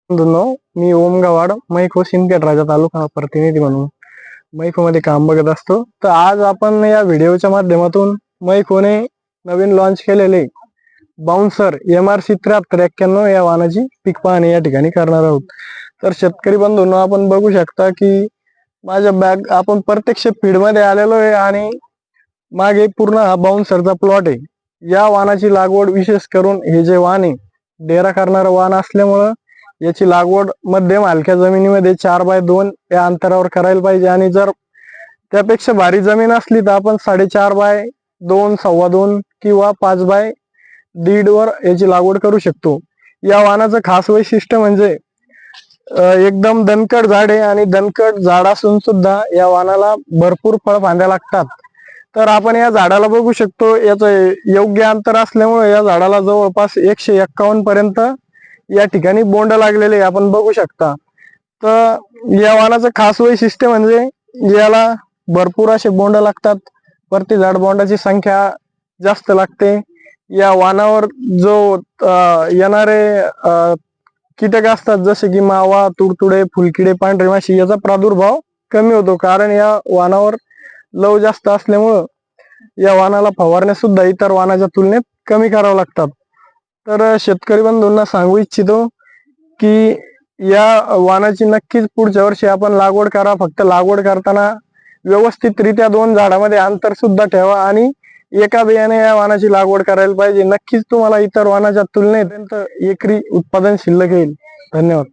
बंधूंनो, मी ओम गवाड मैको सिंदखेडराजा तालुका प्रतिनिधी म्हणून मैको मध्ये काम बघत असतो। तर आज आपण या व्हिडिओच्या माध्यमातून मैकोने नवीन लॉन्च केलेले बाउन्सर MRC 7391 या वाहनाची पीक पाहणी या ठिकाणी करणार आहोत। तर शेतकरी बंधूंनो, आपण बघू शकता की माझ्या बॅग आपण प्रत्यक्ष फीड मध्ये आलेलो आहे आणि मागे पूर्ण हा बाउन्सरचा प्लॉट आहे। या वाहनाची लागवड विशेष करून हे जे वाहन आहे डेरा करणारं वाहन असल्यामुळं याची लागवड मध्यम हलक्या जमिनीमध्ये 4x2 या अंतरावर करायला पाहिजे आणि जर त्यापेक्षा भारी जमीन असली तर आपण 4.5x2, 2.25 किंवा 5x1.5 वर याची लागवड करू शकतो। या वाहनाचं खास वैशिष्ट्य म्हणजे एकदम दणकट झाड आहे आणि दणकट झाड असून सुद्धा या वाहनाला भरपूर फळफांद्या लागतात। तर आपण या झाडाला बघू शकतो, याचं योग्य अंतर असल्यामुळे या झाडाला जवळपास 151 पर्यंत या ठिकाणी बोंड लागलेले आपण बघू शकता। तर या वाहनाचं खास वैशिष्ट्य म्हणजे याला भरपूर असे बोंड लागतात, प्रति झाड बोंडाची संख्या जास्त लागते। या वाहनावर जो येणारे कीटक असतात जसे की मावा, तुडतुडे, फुलकिडे, पांढरी माशी याचा प्रादुर्भाव कमी होतो, कारण या वाहनावर लव जास्त असल्यामुळं या वाहनाला फवारण्या सुद्धा इतर वाहनाच्या तुलनेत कमी कराव्या लागतात। तर शेतकरी बंधूंना सांगू इच्छितो की या वाहनाची नक्कीच पुढच्या वर्षी आपण लागवड करा। फक्त लागवड करताना व्यवस्थितरित्या 2 झाडामध्ये अंतर सुद्धा ठेवा आणि एका बियाणे या वाहनाची लागवड करायला पाहिजे। नक्कीच तुम्हाला इतर वाहनाच्या तुलनेत एकरी उत्पादन शिल्लक येईल। धन्यवाद।